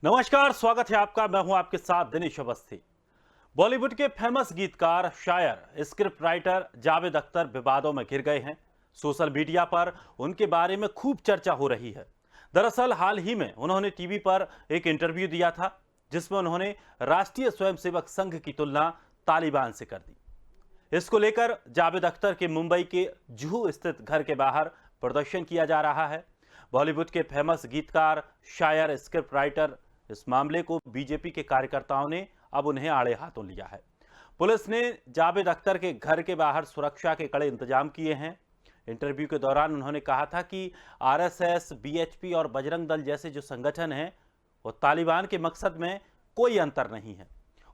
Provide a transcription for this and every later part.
नमस्कार, स्वागत है आपका। मैं हूं आपके साथ दिनेश अवस्थी। बॉलीवुड के फेमस गीतकार, शायर, स्क्रिप्ट राइटर जावेद अख्तर विवादों में घिर गए हैं। सोशल मीडिया पर उनके बारे में खूब चर्चा हो रही है। दरअसल हाल ही में उन्होंने टीवी पर एक इंटरव्यू दिया था, जिसमें उन्होंने राष्ट्रीय स्वयंसेवक संघ की तुलना तालिबान से कर दी। इसको लेकर जावेद अख्तर के मुंबई के जुहू स्थित घर के बाहर प्रदर्शन किया जा रहा है। बॉलीवुड के फेमस गीतकार, शायर, स्क्रिप्ट राइटर इस मामले को बीजेपी के कार्यकर्ताओं ने अब उन्हें आड़े हाथों लिया है। पुलिस ने जावेद अख्तर के घर के बाहर सुरक्षा के कड़े इंतजाम किए हैं। इंटरव्यू के दौरान उन्होंने कहा था कि आरएसएस, बीएचपी और बजरंग दल जैसे जो संगठन हैं, वो तालिबान के मकसद में कोई अंतर नहीं है।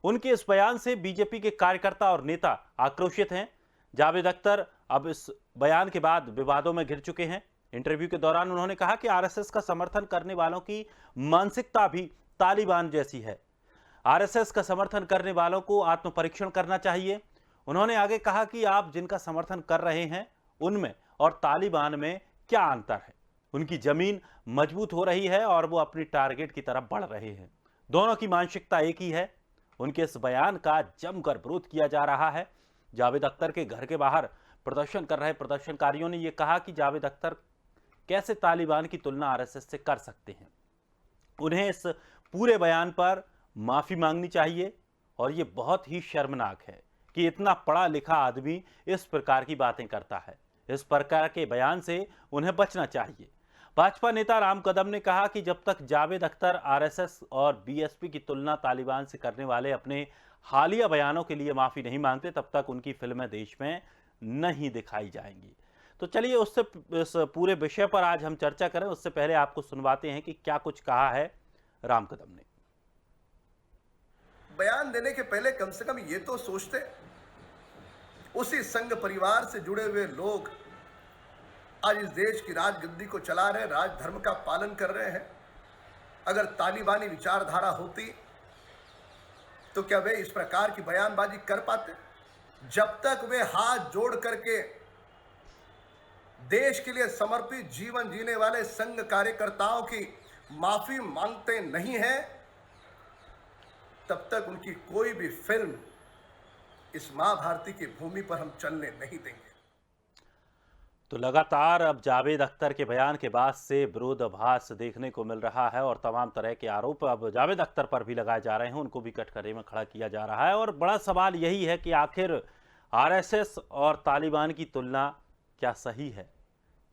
उनके इस बयान से बीजेपी के कार्यकर्ता और नेता आक्रोशित हैं। जावेद अख्तर अब इस बयान के बाद विवादों में घिर चुके हैं। इंटरव्यू के दौरान उन्होंने कहा कि आरएसएस का समर्थन करने वालों की मानसिकता भी तालिबान जैसी है। आरएसएस का समर्थन करने वालों को आत्मपरीक्षण करना चाहिए। उन्होंने आगे कहा कि आप जिनका समर्थन कर रहे हैं, उनमें और तालिबान में क्या अंतर है। उनकी जमीन मजबूत हो रही है और वो अपनी टारगेट की तरफ बढ़ रहे हैं। दोनों की मानसिकता एक ही है। उनके इस बयान का जमकर विरोध किया जा रहा है। जावेद अख्तर के घर के बाहर प्रदर्शन कर रहे प्रदर्शनकारियों ने यह कहा कि जावेद अख्तर कैसे तालिबान की तुलना आरएसएस से कर सकते हैं। उन्हें इस पूरे बयान पर माफी मांगनी चाहिए और ये बहुत ही शर्मनाक है कि इतना पढ़ा लिखा आदमी इस प्रकार की बातें करता है। इस प्रकार के बयान से उन्हें बचना चाहिए। भाजपा नेता राम कदम ने कहा कि जब तक जावेद अख्तर आरएसएस और बीएसपी की तुलना तालिबान से करने वाले अपने हालिया बयानों के लिए माफी नहीं मांगते, तब तक उनकी फिल्में देश में नहीं दिखाई जाएंगी। तो चलिए उससे इस पूरे विषय पर आज हम चर्चा करें। उससे पहले आपको सुनवाते हैं कि क्या कुछ कहा है राम कदम ने। बयान देने के पहले कम से कम ये तो सोचते, उसी संघ परिवार से जुड़े हुए लोग आज इस देश की राजगद्दी को चला रहे, राजधर्म का पालन कर रहे हैं। अगर तालिबानी विचारधारा होती तो क्या वे इस प्रकार की बयानबाजी कर पाते? जब तक वे हाथ जोड़ करके देश के लिए समर्पित जीवन जीने वाले संघ कार्यकर्ताओं की माफी मांगते नहीं हैं, तब तक उनकी कोई भी फिल्म इस मां भारती की भूमि पर हम चलने नहीं देंगे। तो लगातार अब जावेद अख्तर के बयान के बाद से विरोधाभास देखने को मिल रहा है और तमाम तरह के आरोप अब जावेद अख्तर पर भी लगाए जा रहे हैं। उनको भी कटघरे में खड़ा किया जा रहा है और बड़ा सवाल यही है कि आखिर आरएसएस और तालिबान की तुलना क्या सही है?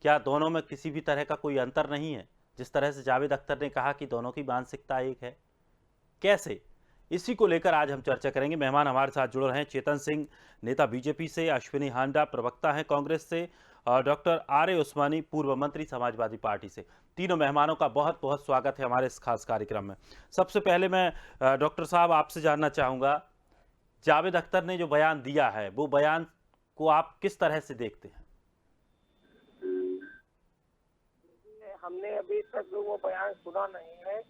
क्या दोनों में किसी भी तरह का कोई अंतर नहीं है? जिस तरह से जावेद अख्तर ने कहा कि दोनों की मानसिकता एक है, कैसे? इसी को लेकर आज हम चर्चा करेंगे। मेहमान हमारे साथ जुड़ रहे हैं चेतन सिंह, नेता बीजेपी से, अश्विनी हांडा, प्रवक्ता हैं कांग्रेस से, और डॉक्टर आर ए उस्मानी, पूर्व मंत्री समाजवादी पार्टी से। तीनों मेहमानों का बहुत बहुत स्वागत है हमारे इस खास कार्यक्रम में। सबसे पहले मैं डॉक्टर साहब आपसे जानना चाहूँगा, जावेद अख्तर ने जो बयान दिया है, वो बयान को आप किस तरह से देखते हैं? हमने अभी तक वो बयान सुना नहीं है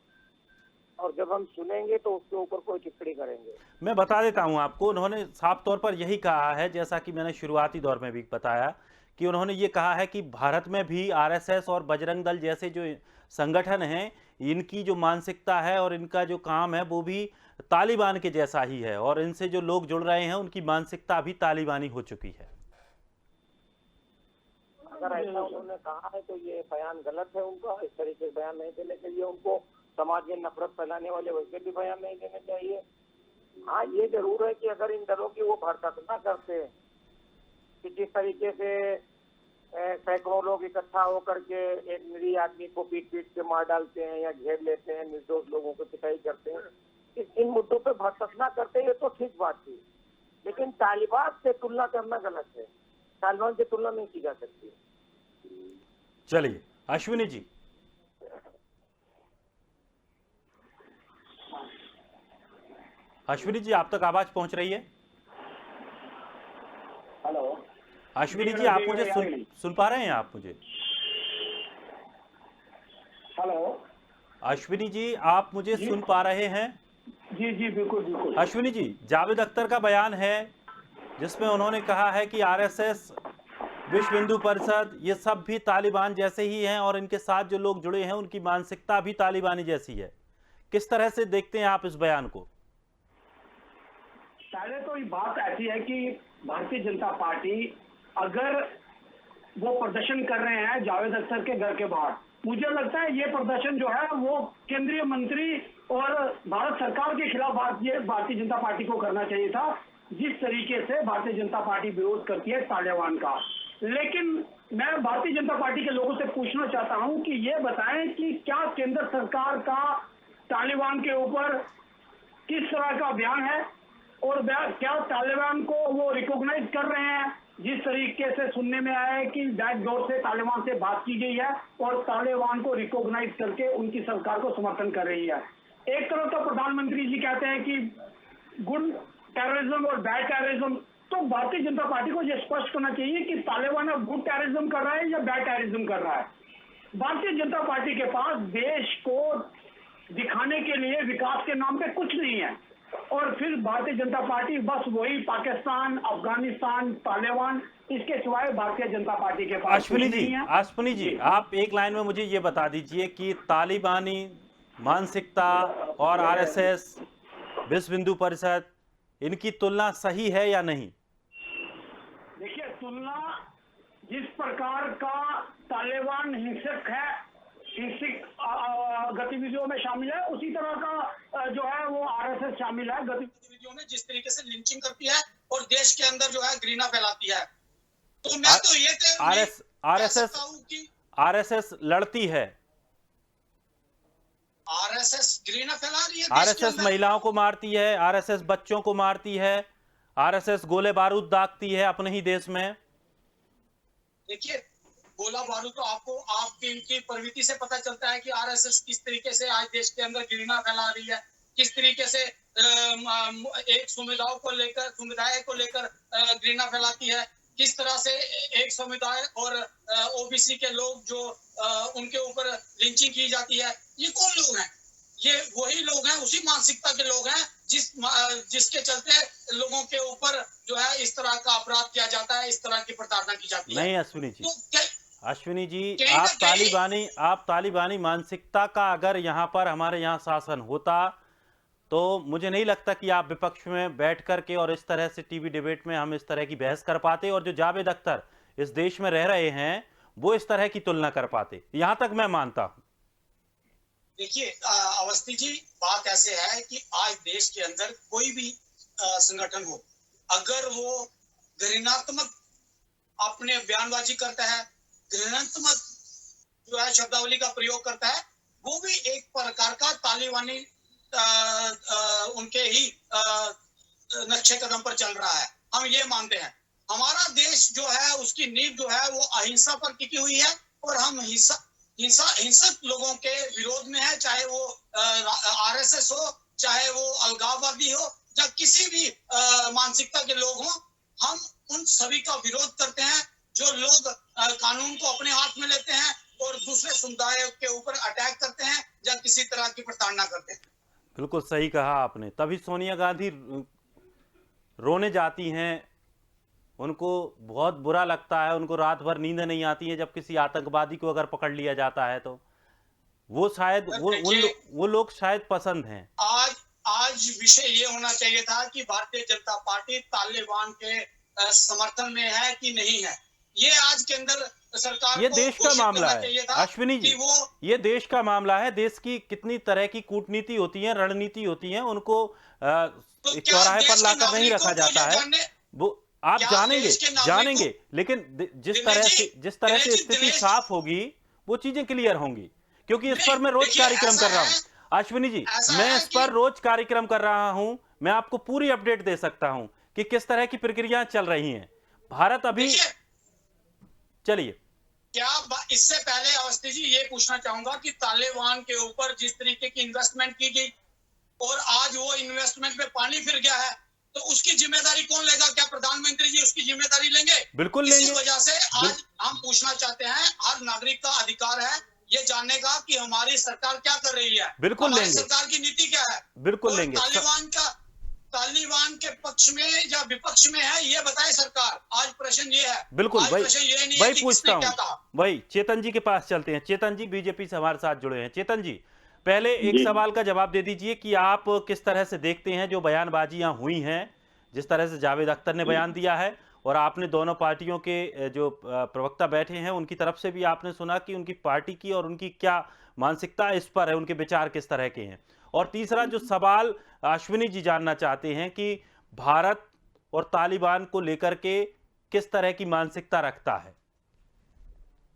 और जब हम सुनेंगे तो उसके ऊपर कोई टिप्पणी करेंगे। मैं बता देता हूं आपको, उन्होंने साफ तौर पर यही कहा है, जैसा कि मैंने शुरुआती दौर में भी बताया, कि उन्होंने ये कहा है कि भारत में भी आरएसएस और बजरंग दल जैसे जो संगठन हैं, इनकी जो मानसिकता है और इनका जो काम है वो भी तालिबान के जैसा ही है और इनसे जो लोग जुड़ रहे हैं उनकी मानसिकता भी तालिबानी हो चुकी है। अगर ऐसा उन्होंने कहा है तो ये बयान गलत है उनका। इस तरीके से बयान नहीं देने चाहिए उनको। समाज में नफरत फैलाने वाले वैसे भी बयान नहीं देने चाहिए। हाँ, ये जरूर है कि अगर इन दलों की वो भर्त्सना करते कि जिस तरीके से सैकड़ों लोग इकट्ठा होकर के एक निरीह आदमी को पीट पीट के मार डालते हैं या घेर लेते हैं, निर्दोष लोगों को पिटाई करते हैं, इन मुद्दों पे भर्त्सना करते हैं, ये तो ठीक बात थी। लेकिन तालिबान से तुलना करना गलत है। तालिबान से तुलना नहीं की जा सकती। चलिए अश्विनी जी। अश्विनी जी, आप तक आवाज पहुंच रही है? हेलो अश्विनी जी, आप मुझे सुन पा रहे हैं? आप मुझे? हेलो अश्विनी जी, आप मुझे सुन पा रहे हैं? जी जी बिल्कुल बिल्कुल। अश्विनी जी, जावेद अख्तर का बयान है जिसमें उन्होंने कहा है कि आरएसएस, विश्व हिंदू परिषद, ये सब भी तालिबान जैसे ही हैं और इनके साथ जो लोग जुड़े हैं उनकी मानसिकता भी तालिबानी जैसी है। किस तरह से देखते हैं आप इस बयान को? पहले तो ये बात ऐसी है कि भारतीय जनता पार्टी अगर वो प्रदर्शन कर रहे हैं जावेद अख्तर के घर के बाहर, मुझे लगता है ये प्रदर्शन जो है वो केंद्रीय मंत्री और भारत सरकार के खिलाफ भारतीय जनता पार्टी को करना चाहिए था, जिस तरीके से भारतीय जनता पार्टी विरोध करती है तालिबान का। लेकिन मैं भारतीय जनता पार्टी के लोगों से पूछना चाहता हूं कि ये बताएं कि क्या केंद्र सरकार का तालिबान के ऊपर किस तरह का बयान है और क्या तालिबान को वो रिकॉग्नाइज कर रहे हैं। जिस तरीके से सुनने में आया है कि बैकडोर से तालिबान से बात की गई है और तालिबान को रिकॉग्नाइज करके उनकी सरकार को समर्थन कर रही है। एक तरफ तो प्रधानमंत्री जी कहते हैं कि गुड टेररिज्म और बैड टेररिज्म, तो भारतीय जनता पार्टी को यह स्पष्ट करना चाहिए कि तालिबान अब गुड टेररिज्म कर रहा है या बैड टेररिज्म कर रहा है। भारतीय जनता पार्टी के पास देश को दिखाने के लिए विकास के नाम पे कुछ नहीं है और फिर भारतीय जनता पार्टी बस वही पाकिस्तान, अफगानिस्तान, तालिबान, इसके सिवाय भारतीय जनता पार्टी के पास कुछ नहीं है। अश्विनी जी, आप एक लाइन में मुझे ये बता दीजिए कि तालिबानी मानसिकता और आरएसएस, विश्व हिंदू परिषद, इनकी तुलना सही है या नहीं? देखिए, तुलना जिस प्रकार का तालिबान हिंसक है, हिंसक गतिविधियों में शामिल है, उसी तरह का जो है वो आरएसएस शामिल है गतिविधियों में, जिस तरीके से लिंचिंग करती है और देश के अंदर जो है घृणा फैलाती है। तो मैं तो ये आरएसएस लड़ती है, आरएसएस घृणा फैला रही है, आरएसएस महिलाओं को मारती है, आरएसएस बच्चों को मारती है, आरएसएस गोले बारूद दागती है अपने ही देश में। देखिए, गोला बारूद तो आपको आपकी इनकी प्रवृत्ति से पता चलता है कि आरएसएस किस तरीके से आज देश के अंदर घृणा फैला रही है, किस तरीके से एक समुदाय को लेकर घृणा फैलाती है, किस तरह से एक समुदाय और ओबीसी के लोग जो उनके ऊपर लिंचिंग की जाती है। ये कौन लोग हैं? ये वही लोग हैं, उसी मानसिकता के लोग हैं जिसके चलते लोगों के ऊपर जो है इस तरह का अपराध किया जाता है, इस तरह की प्रताड़ना की जाती है। नहीं अश्विनी जी, तो अश्विनी जी, आप तालिबानी मानसिकता का अगर यहाँ पर हमारे यहाँ शासन होता तो मुझे नहीं लगता कि आप विपक्ष में बैठ करके और इस तरह से टीवी डिबेट में हम इस तरह की बहस कर पाते और जो जावेद अख्तर इस देश में रह रहे हैं वो इस तरह की तुलना कर पाते। यहां तक मैं मानता हूं। देखिए अवस्थी जी, बात ऐसे है कि आज देश के अंदर कोई भी संगठन हो, अगर वो घृणात्मक अपने बयानबाजी करता है, घृणात्मक जो है शब्दावली का प्रयोग करता है, वो भी एक प्रकार का तालिबानी उनके ही नक्शे कदम पर चल रहा है। हम ये मानते हैं हमारा देश जो है उसकी नींव जो है वो अहिंसा पर टिकी हुई है और हम हिंसक लोगों के विरोध में है, चाहे वो आरएसएस हो, चाहे वो अलगाववादी हो, या किसी भी मानसिकता के लोग हों, हम उन सभी का विरोध करते हैं जो लोग कानून को अपने हाथ में लेते हैं और दूसरे समुदाय के ऊपर अटैक करते हैं या किसी तरह की प्रताड़ना करते हैं। बिल्कुल सही कहा आपने। तभी सोनिया गांधी रोने जाती हैं, उनको बहुत बुरा लगता है, उनको रात भर नींद नहीं आती है जब किसी आतंकवादी को अगर पकड़ लिया जाता है तो वो शायद वो लोग शायद पसंद हैं। आज विषय ये होना चाहिए था कि भारतीय जनता पार्टी तालिबान के समर्थन में है कि नहीं है। ये आज के अंदर सरकार ये देश का मामला है अश्विनी जी, ये देश का मामला है। देश की कितनी तरह की कूटनीति होती है, रणनीति होती है, उनको चौराहे पर लाकर नहीं रखा जाता है। वो आप जानेंगे, लेकिन जिस तरह से स्थिति साफ होगी वो चीजें क्लियर होंगी, क्योंकि इस पर मैं रोज कार्यक्रम कर रहा हूं। अश्विनी जी, मैं इस पर रोज कार्यक्रम कर रहा हूं, मैं आपको पूरी अपडेट दे सकता हूं कि किस तरह की प्रक्रियाएं चल रही हैं। भारत अभी चलिए, क्या इससे पहले अवस्थी जी ये पूछना चाहूंगा कि तालिबान के ऊपर जिस तरीके की इन्वेस्टमेंट की गई और आज वो इन्वेस्टमेंट में पानी फिर गया है, तो उसकी जिम्मेदारी कौन लेगा? क्या प्रधानमंत्री जी उसकी जिम्मेदारी लेंगे? बिल्कुल लेंगे। इसी वजह से आज हम पूछना चाहते हैं, हर नागरिक का अधिकार है ये जानने का कि हमारी सरकार क्या कर रही है, बिल्कुल लेंगे, सरकार की नीति क्या है, बिल्कुल लेंगे। तालिबान के पक्ष में या विपक्ष में है, ये बताए सरकार। आज प्रश्न ये है, बिल्कुल वही पूछता हूँ। क्या कहा? वही चेतन जी के पास चलते हैं। चेतन जी बीजेपी से हमारे साथ जुड़े हैं। चेतन जी, पहले एक जी। सवाल का जवाब दे दीजिए कि आप किस तरह से देखते हैं जो बयानबाजियां हुई हैं, जिस तरह से जावेद अख्तर ने बयान दिया है और आपने दोनों पार्टियों के जो प्रवक्ता बैठे हैं उनकी तरफ से भी आपने सुना कि उनकी पार्टी की और उनकी क्या मानसिकता इस पर है, उनके विचार किस तरह के हैं। और तीसरा जो सवाल अश्विनी जी जानना चाहते हैं कि भारत और तालिबान को लेकर के किस तरह की मानसिकता रखता है।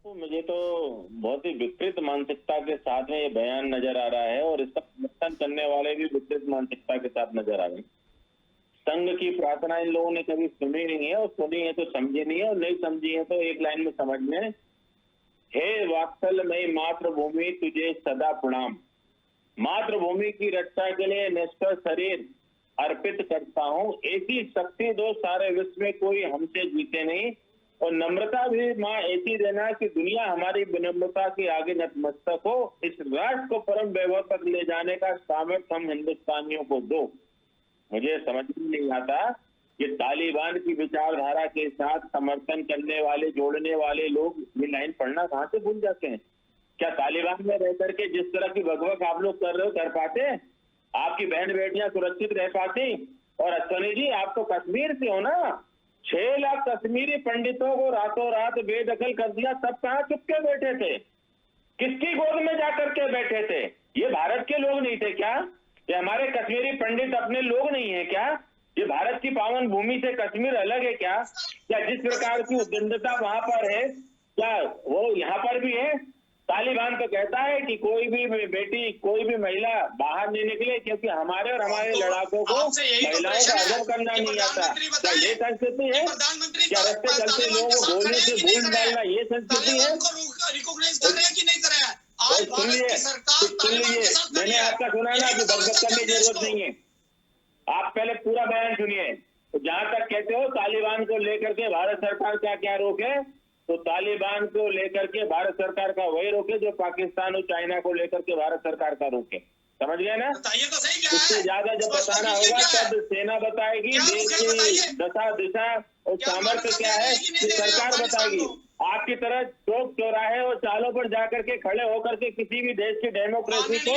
तो मुझे तो बहुत ही विकृत मानसिकता के साथ में ये बयान नजर आ रहा है और इसका समर्थन करने वाले भी विकृत मानसिकता के साथ नजर आ रहे हैं। संघ की प्रार्थना इन लोगों ने कभी सुनी नहीं है, और सुनी है तो समझी नहीं है, और नहीं समझी है तो एक लाइन में समझ में, हे वात्सल्यमयी मातृभूमि तुझे सदा प्रणाम, मातृभूमि की रक्षा के लिए निष्ठर शरीर अर्पित करता हूँ, ऐसी शक्ति दो सारे विश्व में कोई हमसे जीते नहीं, और नम्रता भी माँ ऐसी देना कि दुनिया हमारी विनम्रता के आगे नतमस्तक हो, इस राष्ट्र को परम वैभव तक ले जाने का सामर्थ्य हम हिंदुस्तानियों को दो। मुझे समझ में नहीं आता कि तालिबान की विचारधारा के साथ समर्थन करने वाले, जोड़ने वाले लोग ये लाइन पढ़ना कहाँ से भूल जाते हैं। क्या तालिबान में रह करके जिस तरह की बकबक आप लोग कर रहे हो कर पाते? आपकी बहन बेटियां सुरक्षित रह पाती? और अश्विनी जी, आप तो कश्मीर से हो ना, 6 लाख कश्मीरी पंडितों को रातों रात बेदखल कर दिया, तब कहाँ चुपके बैठे थे? किसकी गोद में जाकर के बैठे थे? ये भारत के लोग नहीं थे क्या? ये हमारे कश्मीरी पंडित अपने लोग नहीं है क्या? ये भारत की पावन भूमि से कश्मीर अलग है क्या? क्या जिस प्रकार की उद्दंडता वहां पर है, क्या वो यहाँ पर भी है? तालिबान तो कहता है कि कोई भी बेटी, कोई भी महिला बाहर नहीं निकले, क्योंकि हमारे और हमारे लड़ाकों को महिलाओं का अदब करना नहीं आता। क्या ये संस्कृति है? क्या रास्ते चलते लोगों को गोली से भूल डालना ये संस्कृति है? सुन लीजिए, मैंने आपका सुना ना कि बकबक करने की जरूरत नहीं है। आप पहले पूरा बयान सुनिए। तो जहां तक कहते हो तालिबान को लेकर के भारत सरकार क्या क्या रोके, तो तालिबान को लेकर के भारत सरकार का वही रोके जो पाकिस्तान और चाइना को लेकर के भारत सरकार का रोके। समझ गए ना? इससे ज्यादा जब बताना होगा तब सेना बताएगी, देश की दशा दिशा और सामर्थ्य क्या है ये सरकार बताएगी। आपकी तरह चौक चौराहे और चालों पर जाकर के खड़े होकर के किसी भी देश की डेमोक्रेसी को न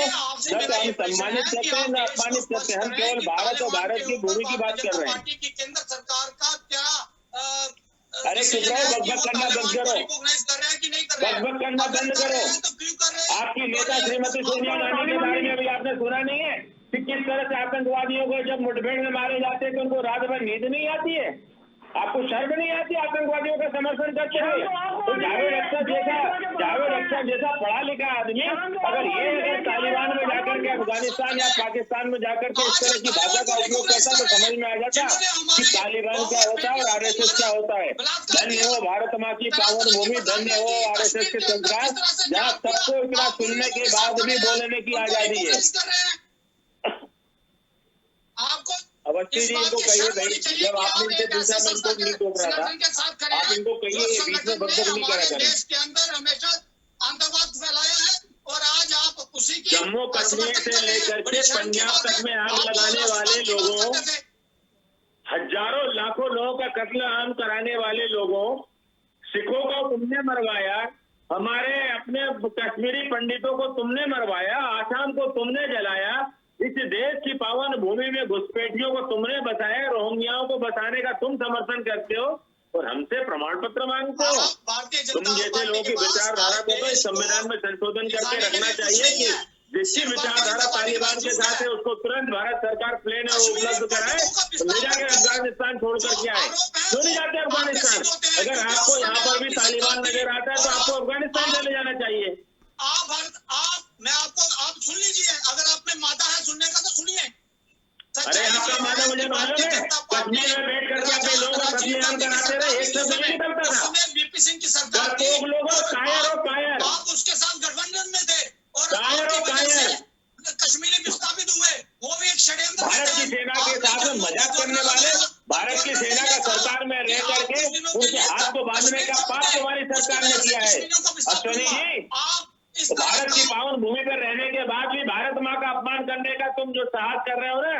तो हम सम्मानित करते हैं न अपमानित करते हैं। हम केवल भारत और भारत की भूमि की बात कर रहे हैं। केंद्र सरकार का क्या अरे चुप रहो, बकबक करना बंद करो, बकबक करना बंद करो। आपकी नेता श्रीमती सोनिया गांधी के बारे में भी आपने सुना नहीं है कि किस तरह से आतंकवादियों को जब मुठभेड़ में मारे जाते हैं तो उनको रात भर नींद नहीं आती है? आपको शर्म नहीं आती आतंकवादियों का समर्थन करते हुए? तो जावेद अख्तर जैसा पढ़ा लिखा आदमी अगर तालिबान में जाकर के अफगानिस्तान या पाकिस्तान में जाकर के इस तरह की भाषा का उपयोग करता तो समझ में आ जाता कि तालिबान क्या होता है और आरएसएस क्या होता है। धन्य हो भारत माँ की पावन भूमि, धन्य हो आरएसएस के संस्कार, जहाँ सबको इतना सुनने के बाद भी बोलने की आजादी है। अवस्थी जी इनको कहिए भाई, जब आपने इनसे पूछा मैं इनको नहीं टोक रहा था, आप इनको कहिए बीच में बकबक नहीं करा करें। देश के अंदर हमेशा आतंकवाद फैलाया है और आज आप उसी की जम्मू कश्मीर से लेकर के पंजाब तक में आग लगाने वाले लोगों, हजारों लाखों लोगों का कत्ल आम कराने वाले लोगों, सिखों को तुमने मरवाया, हमारे अपने कश्मीरी पंडितों को तुमने मरवाया, आसाम को तुमने जलाया, इस देश की पावन भूमि में घुसपैठियों को तुमने बसाया, रोहिंग्याओं को बसाने का तुम समर्थन करते हो और हमसे प्रमाण पत्र मांगते हो। तुम जैसे लोगों की विचारधारा को तो इस संविधान में संशोधन करके रखना चाहिए कि जिसकी विचारधारा तालिबान के साथ है उसको तुरंत भारत सरकार प्लेन उपलब्ध कराए तो ले जाके अफगानिस्तान छोड़ करके आए। क्यों नहीं जाते अफगानिस्तान? अगर आपको यहाँ पर भी तालिबान नजर आता है तो आपको अफगानिस्तान चले जाना चाहिए। आप सुन लीजिए, अगर आप में मादा है सुनने का तो सुनिए। अरे आपका मादा मुझे मालूम है, कश्मीर में बैठ करके अपने लोगों का कत्लेआम कराते रहे, एक शब्द नहीं निकलता था। बीपी सिंह की सरकार कायर आप उसके साथ गठबंधन में थे और कायर कश्मीरी विस्थापित हुए, वो भी एक षड्यंत्र। भारत की सेना के साथ में मजाक करने वाले, भारत की सेना का सरकार में रह करके उनके हाथ को बांधने का पाप तुम्हारी सरकार ने किया है। अश्विनी जी, तो भारत की पावन भूमि पर रहने के बाद भी भारत माँ का अपमान करने का तुम जो साहस कर रहे हो ना,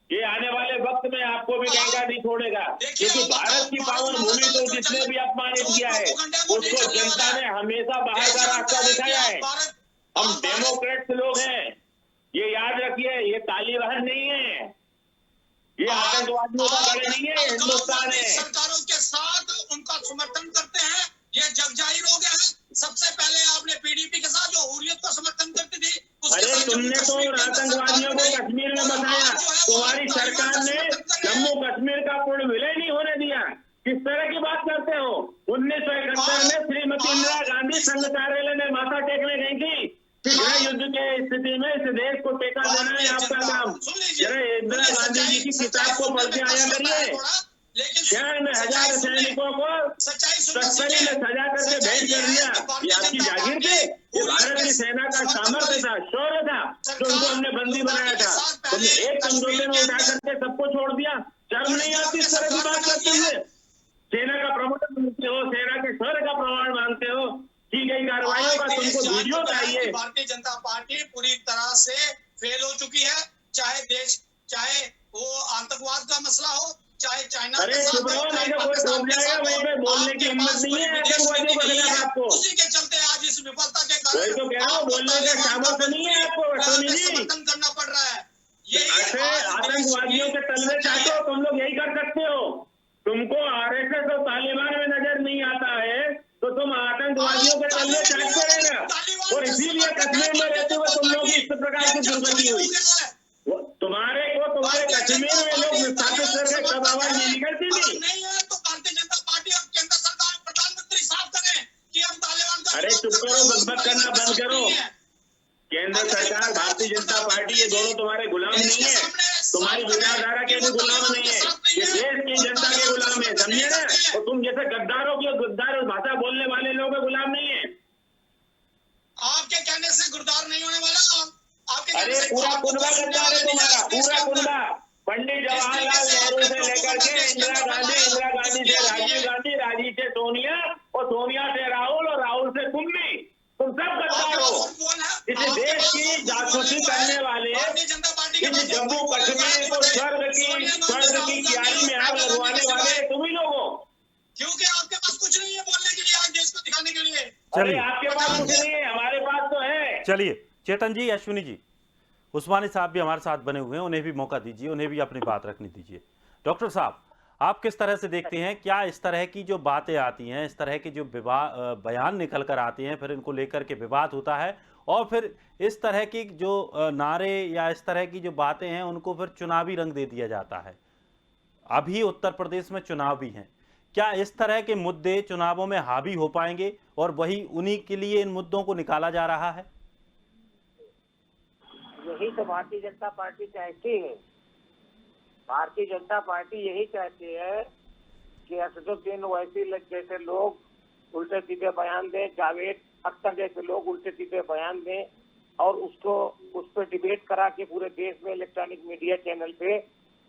ये आने वाले वक्त में आपको भी कहीं नहीं छोड़ेगा, क्योंकि भारत की पावन भूमि को जिसने भी अपमानित किया है उसको जनता ने हमेशा बाहर का रास्ता दिखाया है। हम डेमोक्रेट्स लोग हैं, ये याद रखिए। ये तालिबान नहीं है, ये आतंकवादियों का गढ़ नहीं है, हिंदुस्तान है। सरकारों के साथ उनका समर्थन करते हैं, ये जग जाहिर हो गया है। सबसे पहले आपने पीडीपी के साथ जो हुर्रियत का समर्थन करती थी, अरे तुमने तो आतंकवादियों को कश्मीर में बसाया। तुम्हारी सरकार ने जम्मू कश्मीर का पूर्ण विलय नहीं होने दिया। किस तरह की बात करते हो? 1971 में श्रीमती इंदिरा गांधी संघ कार्यालय में माथा टेकने गई थी। गृह युद्ध के स्थिति में इस देश को टेका देना है आपका काम। जरा इंदिरा गांधी जी की किताब को पढ़ के आया करिए। शहर में 1000 सैनिकों को तस्करी में सजा करके भेंट कर दिया। ये आपकी जागीर थी? ये भारत की सेना का सामर्थ्य था, शौर्य था, जो उनको हमने बंदी बनाया था। तुमने एक समझौते में उठा करके सबको छोड़ दिया। शर्म नहीं आती इस तरह की बात करते हुए? सेना का प्रमोशन मानते हो, सेना के शौर्य का प्रमाण मानते हो, की गई कार्रवाइयों का तुमको वीडियो चाहिए। भारतीय जनता पार्टी पूरी तरह से फेल हो चुकी है, चाहे वो आतंकवाद का मसला हो, चाहे चाइना। अरे चुप रहो, नहीं तो कोई रोक जाएगा। वहीं पे बोलने की हिम्मत नहीं है आतंकवादियों को खिलाफ आपको। उसी के चलते आज इस विफलता के कारण वही तो कह रहा हूँ, बोलने का सामर्थ्य नहीं है आपको सोनी जी। समर्थन करना पड़ रहा है। ऐसे आतंकवादियों के तलवे चाहते हो तुम लोग, यही कर सकते हो। तुमको आरएसएस और तालिबान में नजर नहीं आता है तो तुम आतंकवादियों के तलवे चाहते रहना। और इसीलिए कश्मीर में रहते हुए तुम लोग इस प्रकार की दुर्गति हुई। तुम्हारे कश्मीर में लोग विस्थापित करके कब आवाज नहीं निकलती थी? नहीं है तो भारतीय जनता पार्टी और केंद्र सरकार प्रधानमंत्री साफ करें कि हम तालिबान का। अरे चुप करो, बकबक करना बंद करो। केंद्र सरकार, भारतीय जनता पार्टी, ये दोनों तुम्हारे गुलाम नहीं है। तुम्हारी विचारधारा के भी गुलाम नहीं है, ये देश की जनता के गुलाम है, समझे ना? और तुम जैसे गद्दारों की गद्दार भाषा बोलने वाले लोगों के गुलाम नहीं है। आपके कहने से गुरदार नहीं होने वाला। अरे पूरा कुनबा गद्दार है तुम्हारा, पूरा कुनबा। पंडित जवाहरलाल नेहरू से लेकर के इंदिरा गांधी से राजीव गांधी, राजीव से सोनिया और सोनिया से राहुल और राहुल से तुम भी, तुम सब गद्दार हो। इस देश की जासूसी करने वाले, इस जम्मू कश्मीर को स्वर्ग की क्यारी में आग लगवाने वाले तुम ही लोग हो। क्योंकि आपके पास कुछ नहीं है बोलने के लिए, आज देश को दिखाने के लिए। चलिए, आपके पास कुछ नहीं है, हमारे पास तो है। चलिए चेतन जी, अश्विनी जी, उस्मानी साहब भी हमारे साथ बने हुए हैं, उन्हें भी मौका दीजिए, उन्हें भी अपनी बात रखने दीजिए। डॉक्टर साहब, आप किस तरह से देखते हैं, क्या इस तरह की जो बातें आती हैं, इस तरह के जो बयान निकल कर आते हैं, फिर इनको लेकर के विवाद होता है और फिर इस तरह की जो नारे या इस तरह की जो बातें हैं उनको फिर चुनावी रंग दे दिया जाता है? अभी उत्तर प्रदेश में चुनाव भी हैं, क्या इस तरह के मुद्दे चुनावों में हावी हो पाएंगे और वही उन्हीं के लिए इन मुद्दों को निकाला जा रहा है? यही तो भारतीय जनता पार्टी चाहती है। भारतीय जनता पार्टी यही चाहती है कि असदुद्दीन ओवैसी जैसे लोग उल्टे सीधे बयान दें, जावेद अख्तर जैसे लोग उल्टे सीधे बयान दें और उस पर डिबेट करा के पूरे देश में इलेक्ट्रॉनिक मीडिया चैनल पे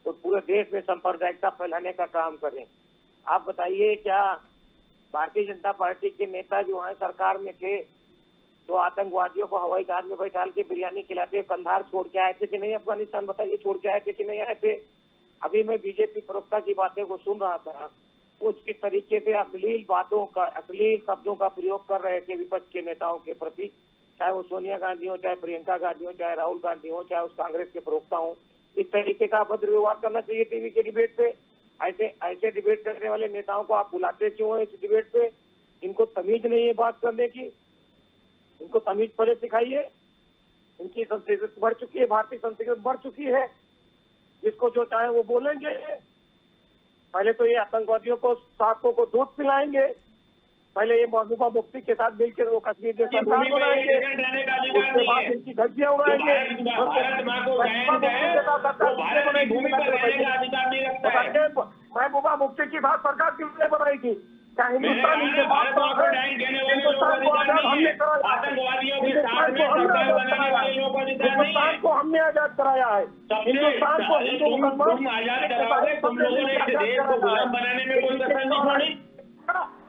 तो पूरे देश में सांप्रदायिकता फैलाने का काम करें। आप बताइए, क्या भारतीय जनता पार्टी के नेता जो हैं सरकार में थे तो आतंकवादियों को हवाई जहाज में बैठाल के बिरयानी खिलाते कंधार छोड़ के आए थे कि नहीं? अफगानिस्तान बताइए, छोड़ के आए थे कि नहीं आए थे? अभी मैं बीजेपी प्रवक्ता की बातें को सुन रहा था, कुछ किस तरीके से अश्लील शब्दों का प्रयोग कर रहे थे विपक्ष के नेताओं के प्रति, चाहे वो सोनिया गांधी हो, चाहे प्रियंका गांधी हो, चाहे राहुल गांधी हो, चाहे उस कांग्रेस के प्रवक्ता हो। इस तरीके का अभद्र व्यवहार करना चाहिए टीवी के डिबेट पे। ऐसे डिबेट करने वाले नेताओं को आप बुलाते क्यों हैं इस डिबेट पे? इनको तमीज नहीं है बात करने की, इनको तमीज पहले सिखाइए। इनकी संस्कृति बढ़ चुकी है, भारतीय संस्कृति बढ़ चुकी है, जिसको जो चाहे वो बोलेंगे। पहले तो ये आतंकवादियों को साकों को दूध पिलाएंगे, पहले ये महबूबा मुफ्ती के साथ मिलकर वो कश्मीर के सरकार बनाएंगे, उसके बाद इनकी धज्जियां उड़ाएंगे। महबूबा मुफ्ती की बात सरकार किसने बनाई थी? क्या हिंदुस्तान इनके बात हिंदुस्तान को हमने आजाद कराया है, हिंदुस्तान को हिंदू मुसलमान बनाने में कोई कसर नहीं छोड़ी।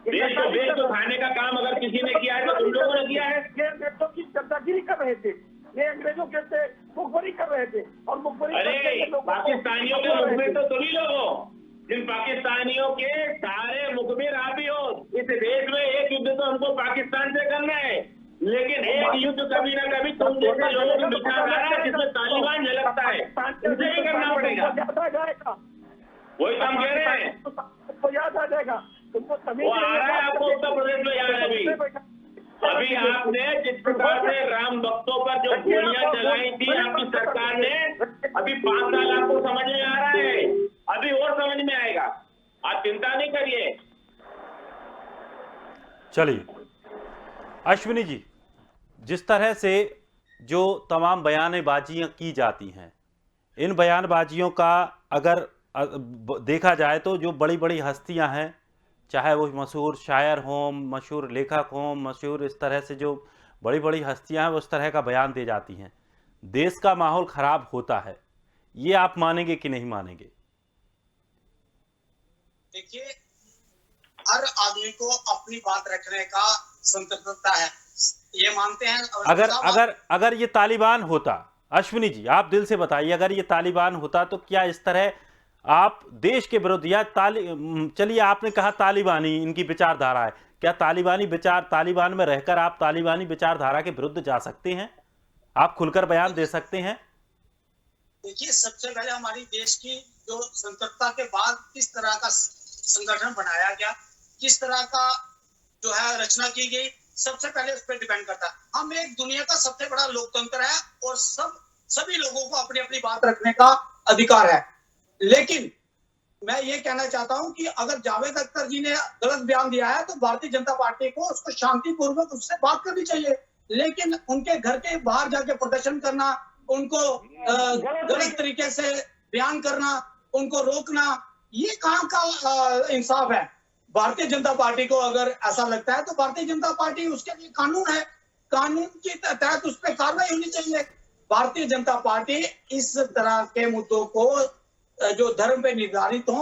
देश को देश को खाने का काम अगर किसी ने किया है तो तुम लोगों ने किया है। ये अंग्रेजों की चर्चागिरी कर रहे थे, ये अंग्रेजों के से मुखबरी कर रहे थे और मुखबरी पाकिस्तानियों के मुखबिर तो तुम ही लोग हो। जिन पाकिस्तानियों के सारे मुखबिर आप ही हो। इस देश में एक युद्ध तो हमको पाकिस्तान से करना है, लेकिन एक युद्ध कभी ना कभी तुम जैसे लोगों की विचारधारा जिसमें तालिबान झलकता है उसे भी करना पड़ेगा। याद आ जाएगा, वही तो हम कह रहे हैं, तुमको याद आ जाएगा, तुमको तभी वो आ रहा है आपको उत्तर प्रदेश में याद है। अभी आपने जिस प्रकार से राम भक्तों पर जो गोलियां चलाई थी आपकी सरकार ने, अभी 5 साल आपको समझ में आ रहा है, अभी और समझ में आएगा, आप चिंता नहीं करिए। चलिए अश्विनी जी, जिस तरह से जो तमाम बयानबाजियां की जाती हैं, इन बयानबाजियों का अगर देखा जाए तो जो बड़ी बड़ी हस्तियां हैं, चाहे वो मशहूर शायर हों, मशहूर लेखक हों, मशहूर इस तरह से जो बड़ी बड़ी हस्तियां हैं वो उस तरह का बयान दे जाती हैं, देश का माहौल खराब होता है। ये आप मानेंगे कि नहीं मानेंगे? देखिए, हर आदमी को अपनी बात रखने का स्वतंत्रता है, ये मानते हैं। अगर ये तालिबान होता, अश्विनी जी आप दिल से बताइए, अगर ये तालिबान होता तो क्या इस तरह आप देश के विरुद्ध या चलिए आपने कहा तालिबानी इनकी विचारधारा है, क्या तालिबान में रहकर आप तालिबानी विचारधारा के विरुद्ध जा सकते हैं? आप खुलकर बयान दे सकते हैं? देखिए, सबसे पहले हमारी देश की जो स्वतंत्रता के बाद किस तरह का संगठन बनाया गया, किस तरह का जो है रचना की गई, सबसे पहले उस पर डिपेंड करता है। हम एक दुनिया का सबसे बड़ा लोकतंत्र है और सभी लोगों को अपनी अपनी बात रखने का अधिकार है। लेकिन मैं ये कहना चाहता हूं कि अगर जावेद अख्तर जी ने गलत बयान दिया है तो भारतीय जनता पार्टी को उसको शांतिपूर्वक उससे बात करनी चाहिए, लेकिन उनके घर के बाहर जाके प्रदर्शन करना, उनको गलत तरीके से बयान करना, उनको रोकना, ये कहां का इंसाफ है? भारतीय जनता पार्टी को अगर ऐसा लगता है तो भारतीय जनता पार्टी, उसके लिए कानून है, कानून के तहत उस पर कार्रवाई होनी चाहिए। भारतीय जनता पार्टी इस तरह के मुद्दों को जो धर्म पे निर्धारित हो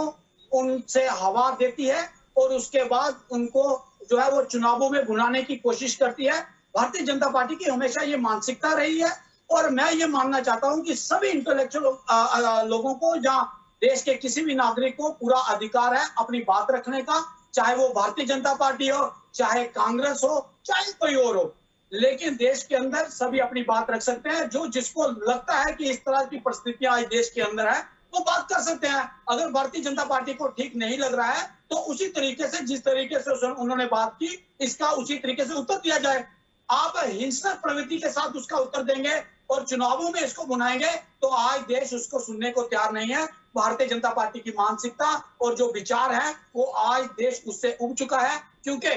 उनसे हवा देती है और उसके बाद उनको जो है वो चुनावों में भुनाने की कोशिश करती है। भारतीय जनता पार्टी की हमेशा ये मानसिकता रही है और मैं ये मानना चाहता हूं कि सभी इंटेलेक्चुअल लोगों को, जहां देश के किसी भी नागरिक को पूरा अधिकार है अपनी बात रखने का, चाहे वो भारतीय जनता पार्टी हो, चाहे कांग्रेस हो, चाहे कोई और हो, लेकिन देश के अंदर सभी अपनी बात रख सकते हैं। जो जिसको लगता है कि इस तरह की परिस्थितियां आज देश के अंदर है वो बात कर सकते हैं। अगर भारतीय जनता पार्टी को ठीक नहीं लग रहा है तो उसी तरीके से, जिस तरीके से उन्होंने बात की, इसका उसी तरीके से उत्तर दिया जाए। आप हिंसक प्रवृत्ति के साथ उसका उत्तर देंगे और चुनावों में इसको बुनाएंगे तो आज देश उसको सुनने को तैयार नहीं है। भारतीय जनता पार्टी की मानसिकता और जो विचार है वो आज देश उससे उब चुका है, क्योंकि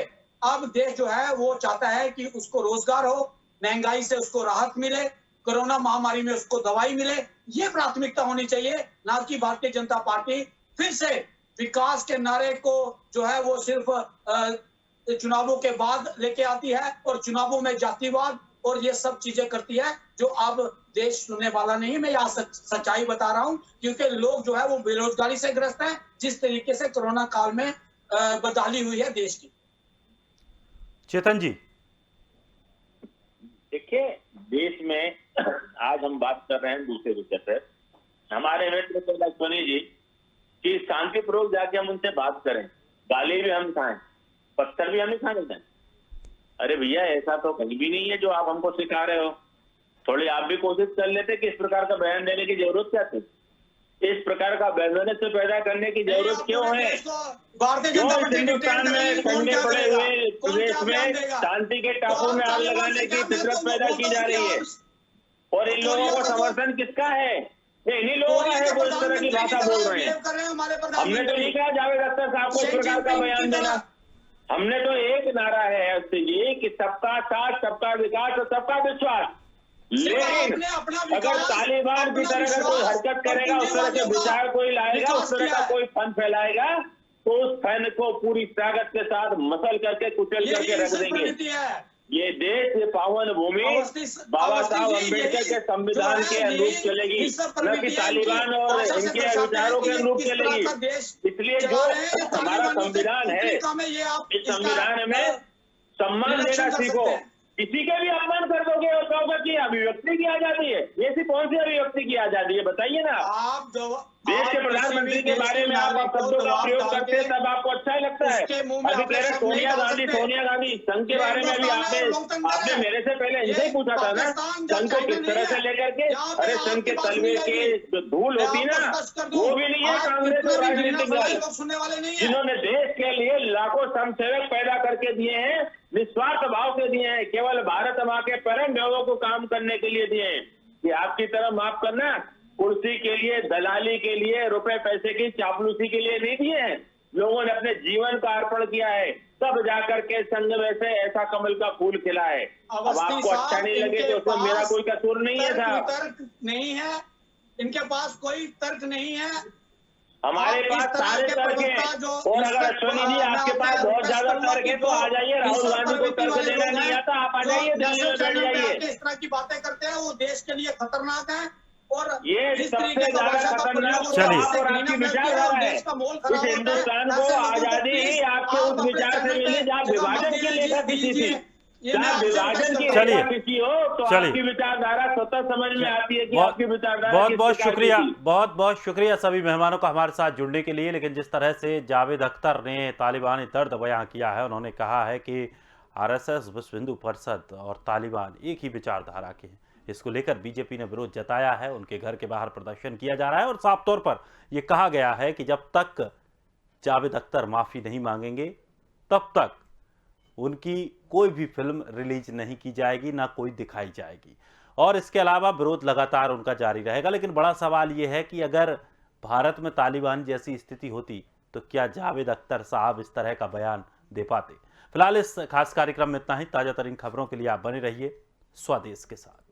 अब देश जो है वो चाहता है कि उसको रोजगार हो, महंगाई से उसको राहत मिले, कोरोना महामारी में उसको दवाई मिले, ये प्राथमिकता होनी चाहिए, ना कि भारतीय जनता पार्टी फिर से विकास के नारे को जो है वो सिर्फ चुनावों के बाद लेके आती है और चुनावों में जातिवाद और ये सब चीजें करती है जो अब देश सुनने वाला नहीं है। मैं यहाँ सच्चाई बता रहा हूँ, क्योंकि लोग जो है वो बेरोजगारी से ग्रस्त हैं, जिस तरीके से कोरोना काल में बदहाली हुई है देश की। चेतन जी, देखिए, देश में आज हम बात कर रहे हैं दूसरे विषय पर। हमारे मित्र अश्विनी जी कि शांतिपूर्वक जाके हम उनसे बात करें, गाली भी हम खाएं, पत्थर भी हम ही खाने दें। अरे भैया, ऐसा तो कहीं भी नहीं है जो आप हमको सिखा रहे हो। थोड़ी आप भी कोशिश कर लेते कि इस प्रकार का बयान देने की जरूरत क्या थी, इस प्रकार का बैलेंस पैदा करने की जरूरत क्यों है? हिंदुस्तान में ठंडे पड़े हुए प्रदेश में शांति के टापू में आग लगाने की फितरत पैदा की जा रही है और इन लोगों को समर्थन किसका है? ये इन्हीं लोगों का है जो इस तरह की भाषा बोल रहे हैं। हमने तो नहीं कहा जावेद अख्तर साहब को इस प्रकार का बयान देना, हमने तो एक नारा है अवस्थी जी कि सबका साथ, सबका विकास और सबका विश्वास। लेकिन अगर तालिबान की तरह का कोई हरकत करेगा, उस तरह के विचार कोई लाएगा, उस तरह का कोई फन फैलाएगा तो उस फन को पूरी ताकत के साथ मसल करके कुचल करके रख देंगे। ये देश, ये पावन भूमि बाबा साहब अम्बेडकर के संविधान के अनुरूप चलेगी, न कि तालिबान और इनके विचारों के अनुरूप चलेगी। इसलिए जो हमारा संविधान है, इस संविधान में सम्मान देना सीखो। किसी के भी अपमान कर दोगे और कहोगे कि अभिव्यक्ति की आजादी है। ये सी कौन सी अभिव्यक्ति की आजादी है, बताइए ना। देश के आप प्रधानमंत्री किसी भी के देश बारे के में आप नागरिक को शब्दों का दबाव प्रयोग डाल करते हैं के तब आपको अच्छा ही लगता है। उसके मुंह में अभी आपने कह रहे शब्द नहीं सोनिया डाल गांधी सकते। संघ के ये बारे में भी हिंदुस्तान है और लोकतंत्र आपने है। मेरे से पहले इनसे ही पूछा था ना, पाकिस्तान या संघ को चाइना किस नहीं तरह से है, लेकर के, यहाँ पे अरे संघ के आपकी बात तलवे सुनी के जाएगी। जो धूल मैं होती ना, आपको स्पष्ट कर दूं, वो भी नहीं है आज कांग्रेस कितने और भी घृणा राजनीतिक फैलाए दल, लोग सुनने वाले नहीं है। जिन्होंने देश के लिए लाखों स्वयंसेवक पैदा करके दिए हैं, निस्वार्थ भाव से दिए हैं, केवल भारत माँ के परम भावों को काम करने के लिए दिए हैं। कि आपकी तरह माफ करना, कुर्सी के लिए, दलाली के लिए, रुपए पैसे की चापलूसी के लिए नहीं दिए हैं। लोगों ने अपने जीवन का अर्पण किया है, तब जाकर के संघ में से ऐसा कमल का फूल खिला है। अब अवस्थी आपको अच्छा साहब, नहीं लगे इनके तो उसमें मेरा पास कोई कसूर नहीं है साहब। तर्क नहीं है, इनके पास कोई तर्क नहीं है। हमारे आप इस पास तरह सारे के तर्क प्रवक्ता हैं, जो और रिश्वत- अगर अश्वनी जी मैं आपके पास आपसे बहुत ज्यादा रिक्वेस्ट तर्क है तो करूंगा आ जाइए, राहुल रिश्वत गांधी को प्रवृत्ति तर्क वाले देना लोग नहीं हैं, आता, आप आ जो जाइए दिल्ली नेशनल में बैठ चैनल पे जाइए। आके इस तरह की बातें करते हैं, वो देश के लिए खतरनाक है। और ये इस सबसे तरीके का ज्यादा भाषा का खतरनाक प्रयोग तो चलिए। आप और आपकी विचारधारा है। देश का मोल इस खराब होता है। हिंदुस्तान को ऐसे लोगों आजादी ही प्लीज आपके आप उस अपने विचार से चैनल पे मिली जहाँ जगह मत विभाजन की लेखा किसी थी। दीजिए। ये मैं जहाँ आपसे विभाजन रिक्वेस्ट की कर रहा हूं। लेखा किसी हो तो चलिए। आपकी विचारधारा स्वतः समझ में आती है कि बहुत आपकी विचारधारा बहुत किस बहुत प्रकार की शुक्रिया, थी। बहुत बहुत शुक्रिया सभी मेहमानों का हमारे साथ जुड़ने के लिए। लेकिन जिस तरह से जावेद अख्तर ने तालिबानी दर्द बयां किया है, उन्होंने कहा है कि आरएसएस, विश्व हिंदू परिषद और तालिबान एक ही विचारधारा के हैं। इसको लेकर बीजेपी ने विरोध जताया है, उनके घर के बाहर प्रदर्शन किया जा रहा है और साफ तौर पर यह कहा गया है कि जब तक जावेद अख्तर माफी नहीं मांगेंगे तब तक उनकी कोई भी फिल्म रिलीज नहीं की जाएगी, ना कोई दिखाई जाएगी। और इसके अलावा विरोध लगातार उनका जारी रहेगा। लेकिन बड़ा सवाल यह है कि अगर भारत में तालिबान जैसी स्थिति होती तो क्या जावेद अख्तर साहब इस तरह का बयान दे पाते। फिलहाल इस खास कार्यक्रम में इतना ही। ताजा तरीन खबरों के लिए आप बने रहिए स्वदेश के साथ।